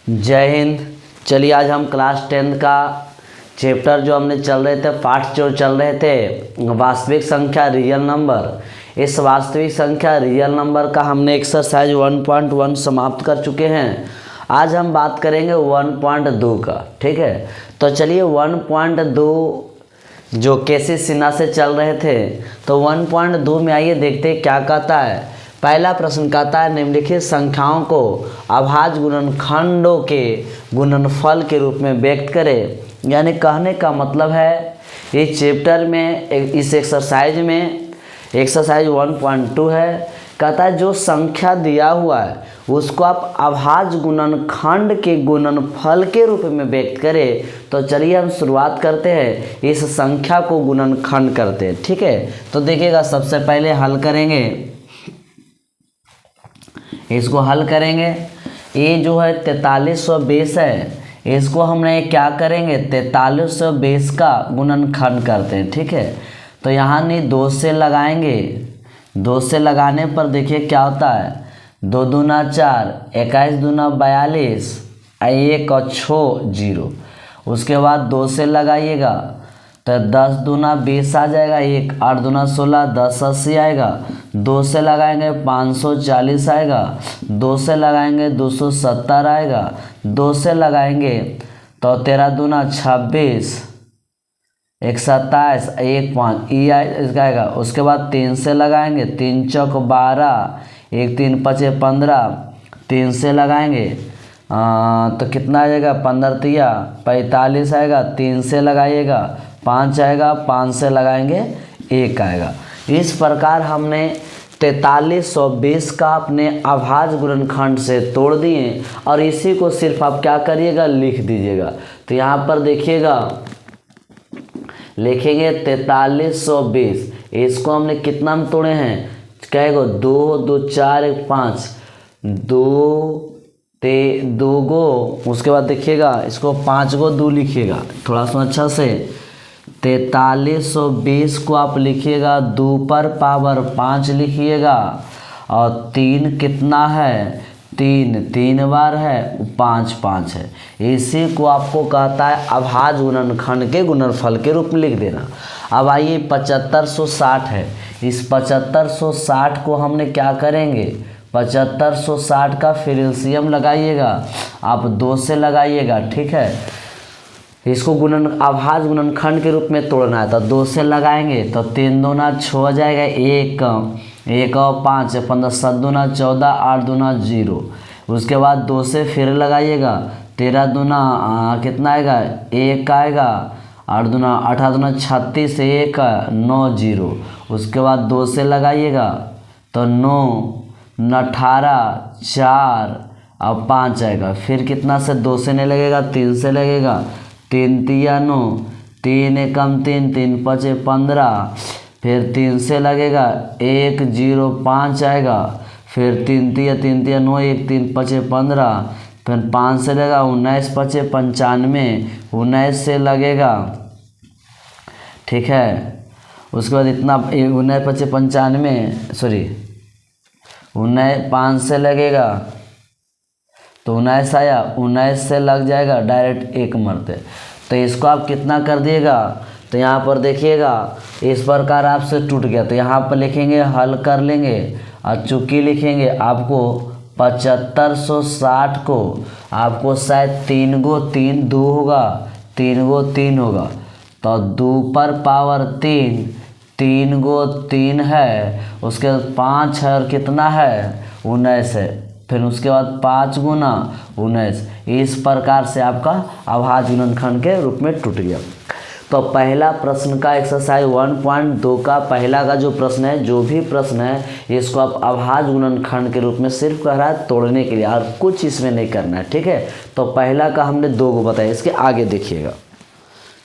जय हिंद। चलिए आज हम क्लास 10 का चैप्टर जो हमने चल रहे थे, पाठ जो चल रहे थे वास्तविक संख्या रियल नंबर, इस वास्तविक संख्या रियल नंबर का हमने एक्सरसाइज 1.1 समाप्त कर चुके हैं। आज हम बात करेंगे 1.2 का। ठीक है, तो चलिए 1.2 जो केसी सिन्हा से चल रहे थे, तो 1.2 में आइए देखते हैं क्या कहता है। पहला प्रश्न कहता है निम्नलिखित संख्याओं को अभाज्य गुणनखंडों के गुणनफल के रूप में व्यक्त करें। यानी कहने का मतलब है इस चैप्टर में, इस एक्सरसाइज में, एक्सरसाइज 1.2 है, कहता है जो संख्या दिया हुआ है उसको आप अभाज्य गुणनखंड के गुणनफल के रूप में व्यक्त करें। तो चलिए हम शुरुआत करते हैं, इस संख्या को गुणनखंड करते हैं। ठीक है, तो देखिएगा सबसे पहले हल करेंगे, इसको हल करेंगे। ये जो है 4320 है, इसको हमने क्या करेंगे 4320 का गुणनखंड करते हैं। ठीक है, तो यहाँ नहीं 2 से लगाएंगे, 2 से लगाने पर देखिए क्या होता है, 2 दूना 4, 21 दूना 42, 1 और 6 0। उसके बाद 2 से लगाइएगा तो 10 दूना 20 आ जाएगा, 1 8 दूना 16, 10 80 आएगा। 2 से लगाएंगे 540 आएगा, 2 से लगाएंगे 270 आएगा, 2 से लगाएंगे तो 13 दूना 26, 1 27, 1 5 इसका आएगा। उसके बाद 3 से लगाएंगे, 3 चौक 12, 1 3 5 15, 3 से लगाएंगे तो कितना आ जाएगा 15 तिया 45 आएगा। 3 से लगाइएगा 5 आएगा, 5 से लगाएंगे 1 आएगा। इस प्रकार हमने 4320 का अपने अभाज्य गुणनखंड से तोड़ दिए और इसी को सिर्फ आप क्या करिएगा लिख दीजिएगा। तो यहाँ पर देखिएगा लिखेंगे 4320, इसको हमने कितना में तोड़े हैं, कहेगा 2 2 4 1 5, 2 गो, उसके बाद देखिएगा इसको 5 गो 2 लिखिएगा थोड़ा सा अच्छा से। 4320 को आप लिखिएगा 2 पर पावर 5 लिखिएगा और 3 कितना है, 3 बार है, 5 5 है। इसी को आपको कहता है अभाज्य गुणनखंड के गुणनफल के रूप में लिख देना। अब आइए 7560 है, इस 7560 को हमने क्या करेंगे, 7560 का फिर लगाइएगा, आप 2 से लगाइएगा। ठीक है, इसको अभाज्य गुणनखंड के रूप में तोड़ना है तो 2 से लगाएंगे तो 3 दूना 6 आ जाएगा, 1 और 5 15, 7 दूना 14, 8 दूना 0। उसके बाद 2 से फिर लगाइएगा, 13 दूना कितना आएगा 1 आएगा, 8 दूना 18 दूना 36, 1 9 0। उसके बाद 2 से लगाइएगा तो 9 18 4 और 5 आएगा। फिर कितना से 2 से नहीं लगेगा, 3 से लगेगा, 3 तिया 9, 3 एकम 3, 3 पचे 15, फिर 3 से लगेगा 1 0 5 आएगा। फिर 3 तिया 9, 1 3 पचे 15, फिर 5 से लगेगा 19 पचे 95, 19 से लगेगा। ठीक है, उसके बाद इतना 19 पचे 95, सॉरी 5 से लगेगा तो 19 आया, 19 से लग जाएगा डायरेक्ट 1 मरते। तो इसको आप कितना कर दिएगा, तो यहाँ पर देखिएगा इस प्रकार आपसे टूट गया। तो यहाँ पर लिखेंगे हल कर लेंगे और चुकी लिखेंगे। आपको 7560 को आपको शायद 3 गो 3 2 होगा, 3 गो 3 होगा तो 2 पर पावर 3, 3 गो 3 है, उसके बाद 5 है और कितना है 19 है, फिर उसके बाद 5 गुना 19। इस प्रकार से आपका अभाज्य गुणनखंड के रूप में टूट गया। तो पहला प्रश्न का एक्सरसाइज 1.2 का पहला का जो प्रश्न है, जो भी प्रश्न है इसको आप अभाज्य गुणनखंड के रूप में सिर्फ कह रहा है तोड़ने के लिए, और कुछ इसमें नहीं करना है। ठीक है, तो पहला का हमने 2 को बताया, इसके आगे देखिएगा।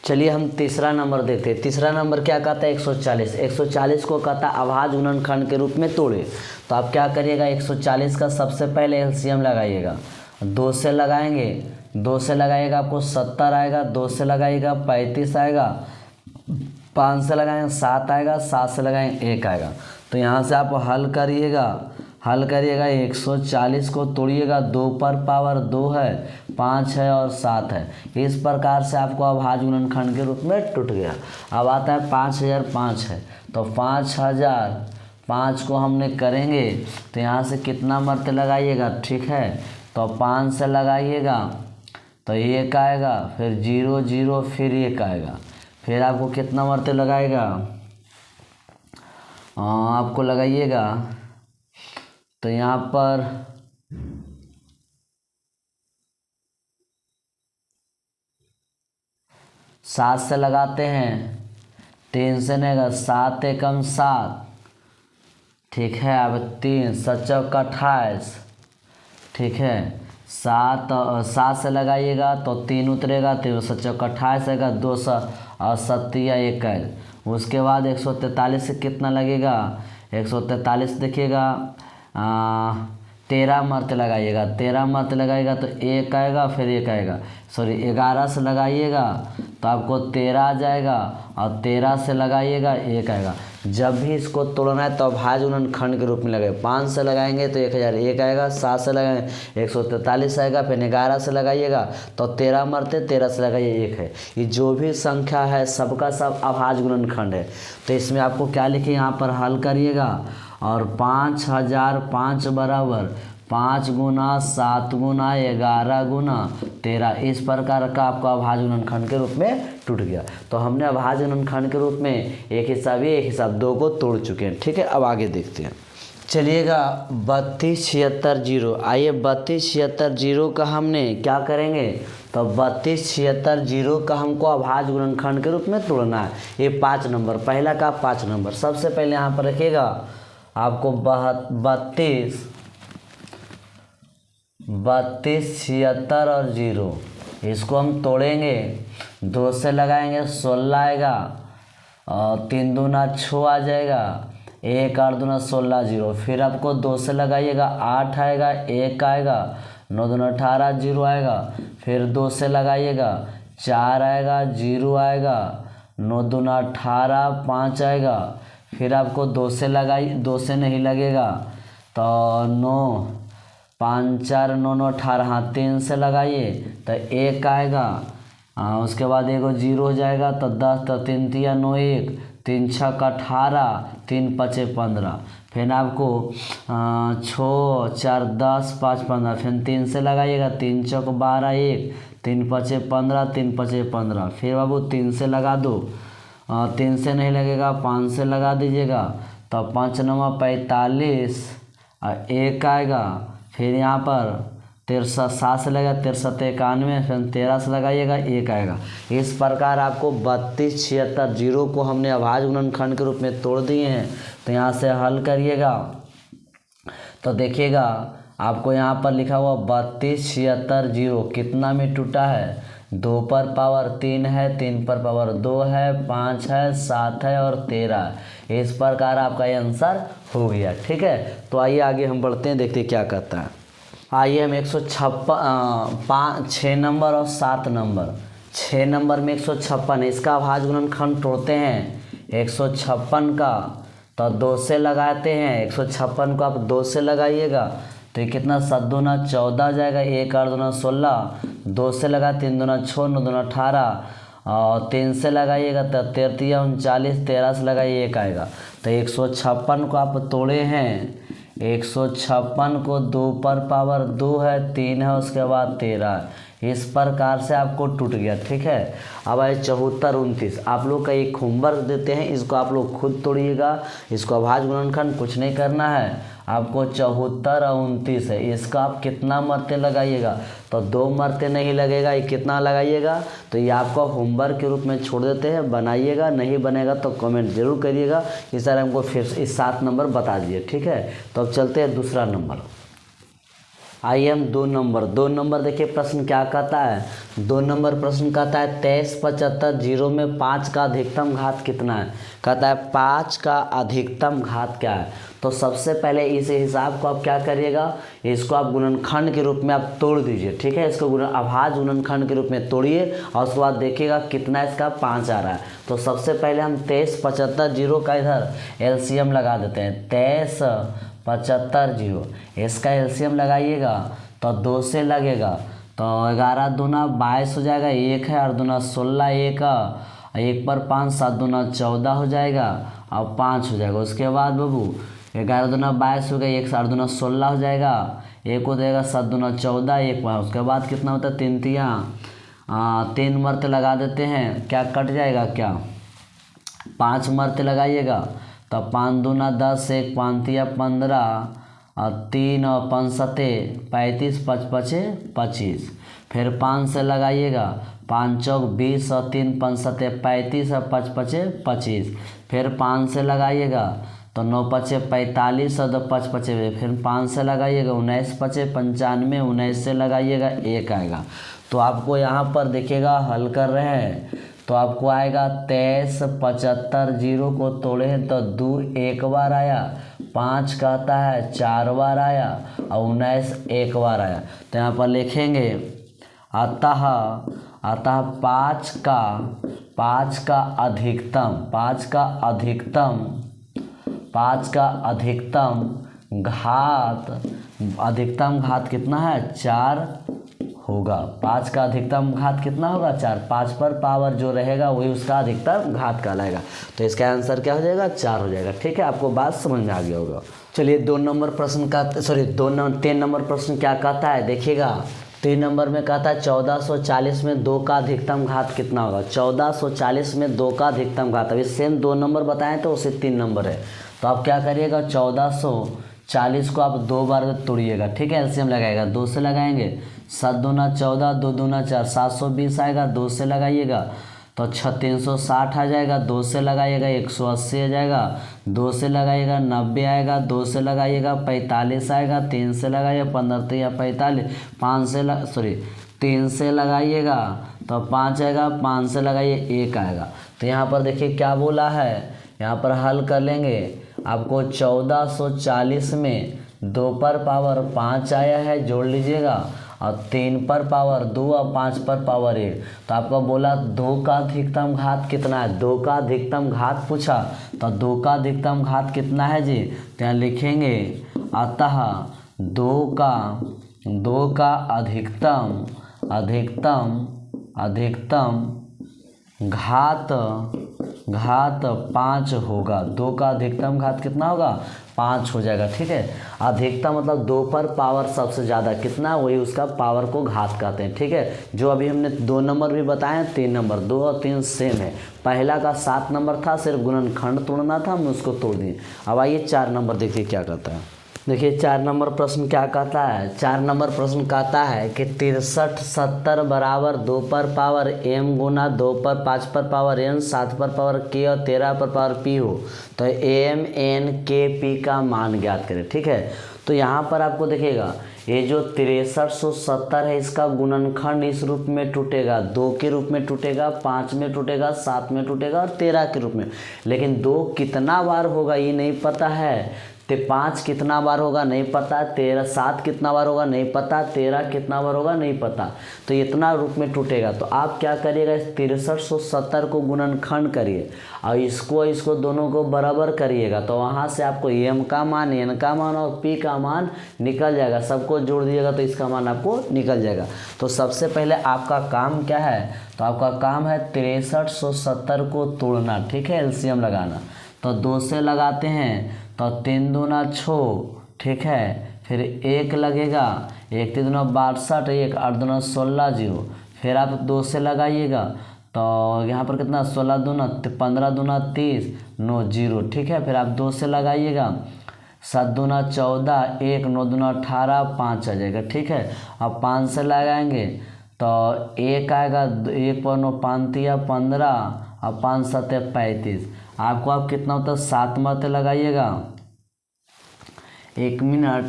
चलिए हम तीसरा नंबर देखते हैं। तीसरा नंबर क्या कहता है 140। 140 को कहता है अभाज्य गुणनखंड के रूप में तोड़े। तो आप क्या करिएगा 140 का सबसे पहले एलसीएम लगाइएगा, 2 से लगाएंगे, 2 से लगाइएगा आपको 70 आएगा, 2 से लगाइएगा 35 आएगा, 5 से लगाएंगे 7 आएगा, 7 से लगाएंगे 1 आएगा। तो यहाँ से आप हल करिएगा, हल करिएगा 140 को तोड़िएगा, 2 पर पावर 2 है, 5 है और 7 है। इस प्रकार से आपको अभाज्य गुणनखंड के रूप में टूट गया। अब आता है 5005 है, तो 5005 को हमने करेंगे तो यहाँ से कितना मर्ते लगाइएगा, ठीक है, तो 5 से लगाइएगा तो 1 आएगा, फिर 0 0 फिर 1 आएगा, फिर आपको कितना मर्ते लगाएगा, आपको लगाइएगा तो यहाँ पर 7 से लगाते हैं, 3 से नहीं, 7 एकम 7, ठीक है। अब 3 7 चौका 28, ठीक है। 7 से लगाइएगा तो 3 उतरेगा, 3 7 चौका 28 आएगा, 2 और 7 1 आएगा। उसके बाद 143 से कितना लगेगा, 143 देखिएगा 13 मर्ते लगाइएगा, 13 मर्ते लगाइएगा तो 1 आएगा, फिर 1 आएगा, सॉरी 11 से लगाइएगा तो आपको 13 आ जाएगा, और 13 से लगाइएगा 1 आएगा। जब भी इसको तोड़ना है तो अभाज्य गुणनखंड के रूप में लगाए। 5 से लगाएंगे तो 1001 आएगा, 7 से लगाएंगे 143 आएगा, फिर 11 से लगाइएगा तो 13 मरते, 13 से लगाइए 1 है। ये जो भी संख्या है सबका सब अभाज्य गुणनखंड है। तो इसमें आपको क्या लिखे, यहाँ पर हल करिएगा और 5005 बराबर 5 गुना 7 गुना 11 गुना 13, इस प्रकार का आपका अभाज्य गुणनखंड के रूप में टूट गया। तो हमने अभाज्य गुणनखंड के रूप में एक हिसाब ये, एक हिसाब 2 को तोड़ चुके हैं, ठीक है। अब आगे देखते हैं, चलिएगा 32 76 0। आइए 32 76 0 का हमने क्या करेंगे, तो 32 76 0 का हमको अभाज्य गुणनखंड के रूप में तोड़ना है। ये 5 नंबर, पहला का 5 नंबर। सबसे पहले यहाँ पर रखिएगा आपको 32 76 और 0, इसको हम तोड़ेंगे, 2 से लगाएंगे 16 आएगा, और 3 दूना 6 आ जाएगा, 1 8 दूना 16 0, फिर आपको 2 से लगाइएगा 8 आएगा, 1 आएगा, 9 दूना 18 0 आएगा, फिर 2 से लगाइएगा 4 आएगा, 0 आएगा, 9 दूना 18 5 आएगा, फिर आपको 2 से लगाइए, 2 से नहीं लगेगा तो 9 5 4 9 9 18, हाँ 3 से लगाइए तो 1 आएगा, उसके बाद एगो 0 हो जाएगा तो 10, तो 3 3 9 1, 3 6 18, 3 5 15, फिर आपको 6 4 10 5 15, फिर 3 से लगाइएगा, 3 चौक 12 1, 3 5 15, 3 5 15, फिर बाबू 3 से लगा दो, 3 से नहीं लगेगा 5 से लगा दीजिएगा तो 5 9 45, 1 आएगा, फिर यहाँ पर 63 7 से लगेगा, 63 91, फिर 13 से लगाइएगा 1 आएगा। इस प्रकार आपको 32 76 0 को हमने अभाज्य गुणनखंड के रूप में तोड़ दिए हैं। तो यहाँ से हल करिएगा तो देखिएगा आपको यहाँ पर लिखा हुआ 32 76 0 कितना में टूटा है, 2 पर पावर 3 है, 3 पर पावर 2 है, 5 है, 7 है और 13 है। इस प्रकार आपका ये आंसर हो गया, ठीक है। तो आइए आगे हम बढ़ते हैं, देखते हैं क्या कहता है। आइए हम 6 नंबर और 7 नंबर, 6 नंबर में 156 है, इसका अभाज्य गुणनखंड तोड़ते हैं। 156 का तो 2 से लगाते हैं, 156 को आप 2 से लगाइएगा तो ये कितना 7 दूना 14 जाएगा, 1 8 दूना 16, 2 से लगा 3 दूना 6, 9 दूना 18, और 3 से लगाइएगा तो 33 39, 13 से लगाइए 1 आएगा। तो 156 को आप तोड़े हैं, 156 को 2 पर पावर 2 है, 3 है, उसके बाद 13 है। इस प्रकार से आपको टूट गया, ठीक है। अब आए 74 29, आप लोग का एक होमवर्क देते हैं, इसको आप लोग खुद तोड़िएगा। इसको अभाज्य गुणनखंड कुछ नहीं करना है आपको। 74 और 29 है, इसका आप कितना मरते लगाइएगा, तो 2 मरते नहीं लगेगा, ये कितना लगाइएगा। तो ये आपका होमवर्क के रूप में छोड़ देते हैं, बनाइएगा, नहीं बनेगा तो कमेंट जरूर करिएगा। इस तरह हमको फिर इस 7 नंबर बता दीजिए, ठीक है। तो अब चलते हैं दूसरा नंबर। आइए हम 2 नंबर देखिए प्रश्न क्या कहता है। 2 नंबर प्रश्न कहता है 23 75 0 में 5 का अधिकतम घात कितना है। कहता है 5 का अधिकतम घात क्या है। तो सबसे पहले इस हिसाब को आप क्या करिएगा, इसको आप गुणनखंड के रूप में आप तोड़ दीजिए, ठीक है। इसको अभाज्य गुणनखंड के रूप में तोड़िए और उसके बाद देखिएगा कितना इसका 5 आ रहा है। तो सबसे पहले हम 23 75 0 का इधर एलसीएम लगा देते हैं। 23 75 जीरो। इसका एलसीएम लगाइएगा तो 2 से लगेगा तो 11 दूना 22 हो जाएगा, 1 है, 8 दूना 16, 1 1 पर 5, 7 दूना 14 हो जाएगा और 5 हो जाएगा। उसके बाद बाबू 11 दूना 22 हो गया, 1 8 दूना 16 हो जाएगा, 1 हो जाएगा, 7 दूना 14, 1 उसके बाद कितना होता है 3 तिया 3 मरते लगा देते हैं, क्या कट जाएगा क्या 5 मरते लगाइएगा तो 5 दूना 10, 1 5 तिया 15 और 3 और 5 सते 35, 5 पचे 25। फिर 5 से लगाइएगा, 5 चौक 20 और 3 5 सते 35 और 5 पचे 25। फिर 5 से लगाइएगा तो 9 पचे 45 और 2 5 पचे, फिर 5 से लगाइएगा 19 पचे 95, 19 से लगाइएगा 1 आएगा। तो आपको यहाँ पर देखिएगा हल कर रहे हैं तो आपको आएगा 23, 75 जीरो को तोड़े हैं तो 2 एक बार आया, 5 कहता है 4 बार आया और 19 एक बार आया। तो यहाँ पर लिखेंगे अतः 5 का अधिकतम घात कितना है 4 होगा। 5 का अधिकतम घात कितना होगा 4। 5 पर पावर जो रहेगा वही उसका अधिकतम घात कहलाएगा। तो इसका आंसर क्या हो जाएगा 4 हो जाएगा। ठीक है, आपको बात समझ में आ गया होगा। चलिए 3 नंबर प्रश्न क्या कहता है देखिएगा। 3 नंबर में कहता है 1440 में 2 का अधिकतम घात कितना होगा। 1440 में 2 का अधिकतम घात, अभी सेम 2 नंबर बताएं तो उसे 3 नंबर है। तो आप क्या करिएगा 1440 को आप 2 बार तोड़िएगा। ठीक है, एलसीएम लगाएगा, 2 से लगाएंगे 7 दूना 14, 2 दूना 4, 720 आएगा, 2 से लगाइएगा तो 360 आ जाएगा, 2 से लगाइएगा 180 आ जाएगा, 2 से लगाइएगा 90 आएगा, 2 से लगाइएगा 45 आएगा, 3 से लगाइएगा 15 या 45, 3 से लगाइएगा तो 5 आएगा, 5 से लगाइए 1 आएगा। तो यहाँ पर देखिए क्या बोला है, यहाँ पर हल कर लेंगे। आपको 1440 में 2 पर पावर 5 आया है, जोड़ लीजिएगा, और 3 पर पावर 2 और 5 पर पावर 1। तो आपको बोला 2 का अधिकतम घात कितना है, 2 का अधिकतम घात पूछा तो 2 का अधिकतम घात कितना है जी। तो यहाँ लिखेंगे अतः 2 का अधिकतम घात 5 होगा। 2 का अधिकतम घात कितना होगा 5 हो जाएगा। ठीक है, अधिकतम मतलब 2 पर पावर सबसे ज़्यादा कितना, वही उसका पावर को घात कहते हैं। ठीक है, जो अभी हमने 2 नंबर भी बताए, 3 नंबर 2 और 3 सेम है। पहला का 7 नंबर था, सिर्फ गुणनखंड तोड़ना था, हम उसको तोड़ दिए। अब आइए 4 नंबर देखिए क्या कहता है। देखिए 4 नंबर प्रश्न क्या कहता है। 4 नंबर प्रश्न कहता है कि 63 70 बराबर 2 पर पावर m गुना 2 पर 5 पर पावर n 7 पर पावर k और 13 पर पावर p हो तो m n k p का मान ज्ञात करें। ठीक है, तो यहाँ पर आपको देखिएगा ये जो 6370 है इसका गुणनखंड इस रूप में टूटेगा, 2 के रूप में टूटेगा, 5 में टूटेगा, 7 में टूटेगा और 13 के रूप में। लेकिन 2 कितना बार होगा ये नहीं पता है, तो 5 कितना बार होगा नहीं पता, 7 कितना बार होगा नहीं पता, 13 कितना बार होगा नहीं पता। तो इतना रूप में टूटेगा। तो आप क्या करिएगा, इस 6370 को गुणनखंड करिए और इसको दोनों को बराबर करिएगा। तो वहाँ से आपको m का मान, n का मान और p का मान निकल जाएगा। सबको जोड़ दीजिएगा तो इसका मान आपको निकल जाएगा। तो सबसे पहले आपका काम क्या है, तो आपका काम है 6370 को तोड़ना। ठीक है, एलसीएम लगाना। तो 2 से लगाते हैं तो 3 दूना 6। ठीक है, फिर 1 लगेगा, 1 3 दूना 62, 1 8 दूना 16 जीरो। फिर आप 2 से लगाइएगा तो यहाँ पर कितना 16 दूना 15 दूना 30 9 जीरो। ठीक है, फिर आप 2 से लगाइएगा 7 दूना 14, 1 9 दूना 18 5 आ जाएगा। ठीक है, अब 5 से लगाएंगे तो 1 आएगा, 1 पर 9 5 तिया 15 और 5 7 35। आपको आप कितना होता है 7 मरते लगाइएगा। 1 मिनट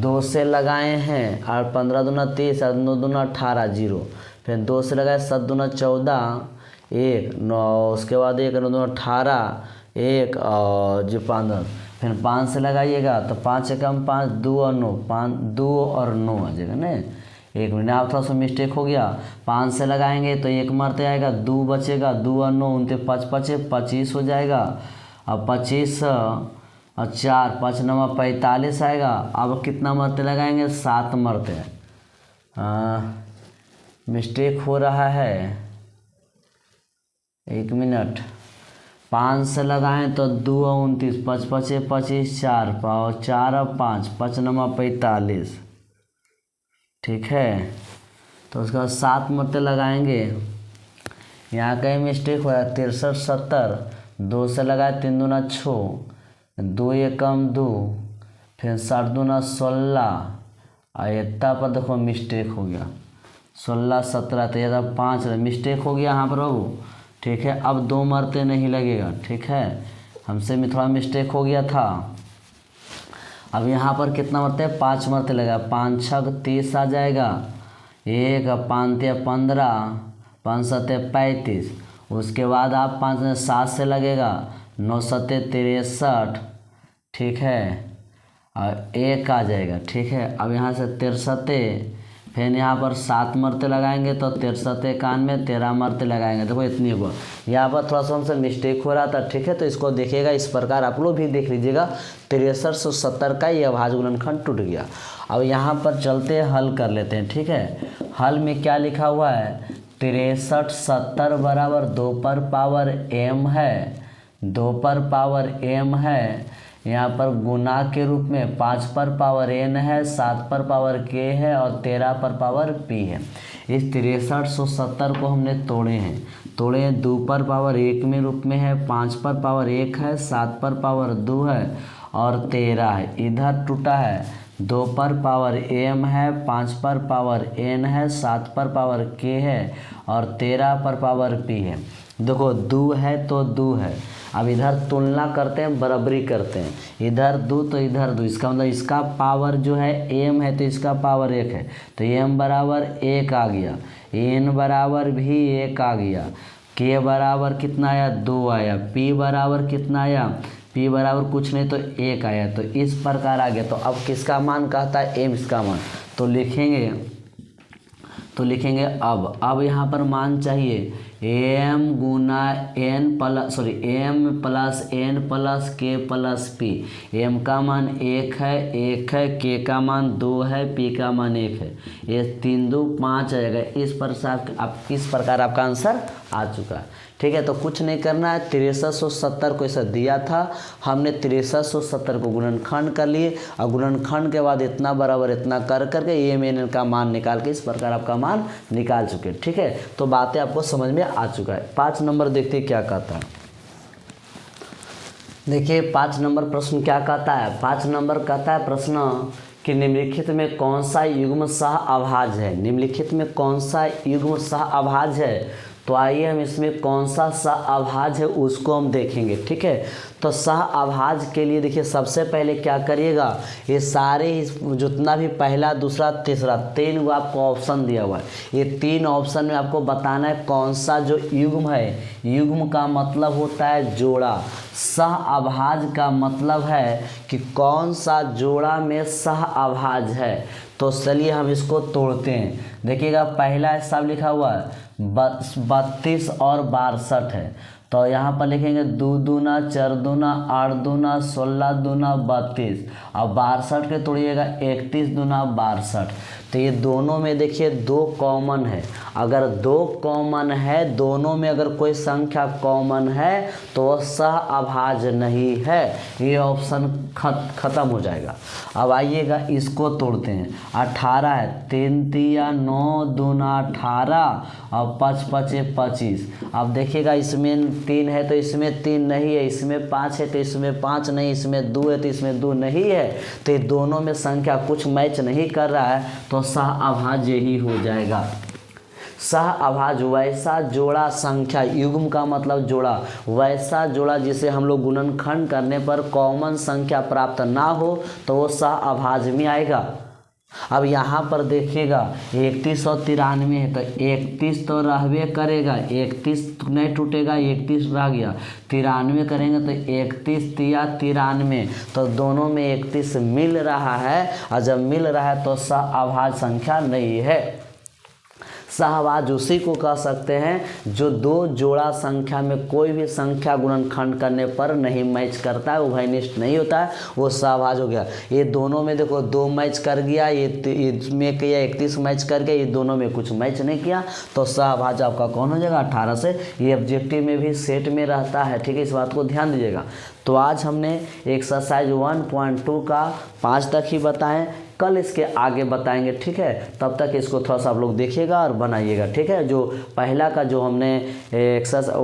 2 से लगाए हैं और 15 दूना 30 और 9 दूना 18 जीरो। फिर 2 से लगाए 7 दूना 14, 1 9, उसके बाद 1 9 दूना 18, 1 और जो 15। फिर 5 से लगाइएगा तो 5 से कम 5, 2 और 9, 5 2 और 9 आ जाएगा ना। 1 मिनट आप थोड़ा सा मिस्टेक हो गया। 5 से लगाएंगे तो 1 मरते आएगा, 2 बचेगा, 2 और 9 उनके 5 5 25 हो जाएगा। अब 25 और 4, 5 9 45 आएगा। अब कितना मरते लगाएंगे? 7 मरते। मिस्टेक हो रहा है, 1 मिनट। 5 से लगाएं तो 2 और 29, 5 5 25, 4 और 4 और 5, 5 9 45। ठीक है, तो उसके बाद 7 मरते लगाएंगे। यहाँ कहीं मिस्टेक हुआ है, 63 70, 2 से लगाए 3 दूना 6, 2 एकम 2, फिर 7 दूना 16 और इतना पर देखो मिस्टेक हो गया, 16 17, तो ये 5 मिस्टेक हो गया यहाँ पर बाबू। ठीक है, अब 2 मरते नहीं लगेगा। ठीक है, हमसे भी थोड़ा मिस्टेक हो गया था। अब यहाँ पर कितना मरते हैं? 5 मरते लगेगा। 5 6 30 आ जाएगा। 1 5 15, 5 7 35। उसके बाद आप 5 7 से लगेगा, 9 7 63। ठीक है, और 1 आ जाएगा। ठीक है, अब यहाँ से 63, फिर यहाँ पर 7 मरते लगाएंगे तो 63 91, 13 मरते लगाएंगे। देखो इतनी हुआ। यहाँ पर थोड़ा सा हमसे मिस्टेक हो रहा था। ठीक है, तो इसको देखिएगा इस प्रकार, आप लोग भी देख लीजिएगा। 6370 का ये अभाज्य गुणनखंड टूट गया। अब यहाँ पर चलते हल कर लेते हैं। ठीक है, हल में क्या लिखा हुआ है? 63 70 बराबर 2 पर पावर m है, 2 पर पावर m है। यहाँ पर गुना के रूप में 5 पर पावर n है, 7 पर पावर k है और 13 पर पावर p है। इस 6370 को हमने तोड़े हैं। 2 पर पावर 1 में रूप में है, 5 पर पावर 1 है, 7 पर पावर 2 है और 13 है। इधर टूटा है, 2 पर पावर m है, 5 पर पावर n है, 7 पर पावर k है और 13 पर पावर p है। देखो 2 है तो 2 है। अब इधर तुलना करते हैं, बराबरी करते हैं। इधर 2 तो इधर 2, इसका मतलब इसका पावर जो है m है तो इसका पावर 1 है, तो m बराबर 1 आ गया, n बराबर भी 1 आ गया, k बराबर कितना आया? 2 आया, p बराबर कितना आया? p बराबर कुछ नहीं तो 1 आया। तो इस प्रकार आ गया। तो अब किसका मान कहता है? m इसका मान। तो लिखेंगे अब यहाँ पर मान चाहिए m गुना n plus m plus n plus k plus p। m का मान 1 है, k का मान 2 है, p का मान 1 है। ये 3 2 5 आएगा। इस प्रकार आपका आंसर आ चुका है। ठीक है, तो कुछ नहीं करना है। 6370 को ऐसा दिया था, हमने 6370 को गुणनखंड कर लिए और गुणनखंड के बाद इतना बराबर इतना कर करके m का मान निकाल के इस प्रकार आपका मान निकाल चुके। ठीक है, तो बातें आपको समझ में आ चुका है। 5 नंबर देखते क्या कहता है। देखिए 5 नंबर प्रश्न क्या कहता है। 5 नंबर कहता है प्रश्न कि निम्नलिखित में कौन सा युग्म सह अभाज्य है। निम्नलिखित में कौन सा युग्म सह अभाज्य है। तो आइए हम इसमें कौन सा सह अभाज्य है उसको हम देखेंगे। ठीक है, तो सह अभाज्य के लिए देखिए सबसे पहले क्या करिएगा, ये सारे जितना भी पहला दूसरा तीसरा 3 को आपको ऑप्शन दिया हुआ है, ये 3 ऑप्शन में आपको बताना है कौन सा जो युग्म है। युग्म का मतलब होता है जोड़ा, सह अभाज्य का मतलब है कि कौन सा जोड़ा में सह अभाज्य है। तो चलिए हम इसको तोड़ते हैं। देखिएगा पहला हिसाब लिखा हुआ है 32 और 62 है, तो यहाँ पर लिखेंगे 2 दूना 4 दूना 8 दूना 16 दूना 32 और 62 के तोड़िएगा 31 दूना 62। तो ये दोनों में देखिए 2 कॉमन है। अगर 2 कॉमन है, दोनों में अगर कोई संख्या कॉमन है तो वह सह अभाज्य नहीं है। ये ऑप्शन खत्म हो जाएगा। अब आइएगा इसको तोड़ते हैं। 18 है, 3 तिया 9 दूना 18 और 5 5 25। अब देखिएगा इसमें 3 है तो इसमें 3 नहीं है, इसमें 5 है तो इसमें 5 नहीं, इसमें 2 है तो इसमें 2 नहीं है। तो ये दोनों में संख्या कुछ मैच नहीं कर रहा है, तो सह अभाज्य ही हो जाएगा। सह अभाज्य वैसा जोड़ा संख्या, युग्म का मतलब जोड़ा, वैसा जोड़ा जिसे हम लोग गुणनखंड करने पर कॉमन संख्या प्राप्त ना हो तो वो सह अभाज्य में आएगा। अब यहाँ पर देखिएगा 31 और 93 है, तो 31 तो रहबे करेगा, 31 नहीं टूटेगा, 31 रह गया। 93 करेंगे तो 31 तिया 93, तो दोनों में 31 मिल रहा है, और जब मिल रहा है तो सह अभाज्य संख्या नहीं है। सहभाज्य उसी को कह सकते हैं जो दो जोड़ा संख्या में कोई भी संख्या गुणनखंड करने पर नहीं मैच करता है, उभयनिष्ठ नहीं होता है, वो सहभाज्य हो गया। ये दोनों में देखो 2 मैच कर गया, ये इसमें किया 31 मैच कर गया, ये दोनों में कुछ मैच नहीं किया, तो सहभाज्य आपका कौन हो जाएगा 18 से। ये ऑब्जेक्टिव में भी सेट में रहता है, ठीक है, इस बात को ध्यान दीजिएगा। तो आज हमने एक्सरसाइज 1.2 का 5 तक ही बताएं, कल इसके आगे बताएंगे, ठीक है। तब तक इसको थोड़ा सा आप लोग देखिएगा और बनाइएगा, ठीक है। जो पहला का जो हमने एक्सरसाइज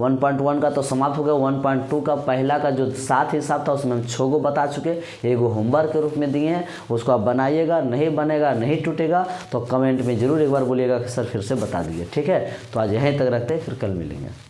1.1 का तो समाप्त हो गया। 1.2 का पहला का जो 7 हिसाब था उसमें हम 6 को बता चुके, एगो होमवर्क के रूप में दिए हैं, उसको आप बनाइएगा। नहीं बनेगा, नहीं टूटेगा तो कमेंट में ज़रूर एक बार बोलिएगा कि सर फिर से बता दीजिए, ठीक है। तो आज यहीं तक रखते हैं, फिर कल मिलेंगे।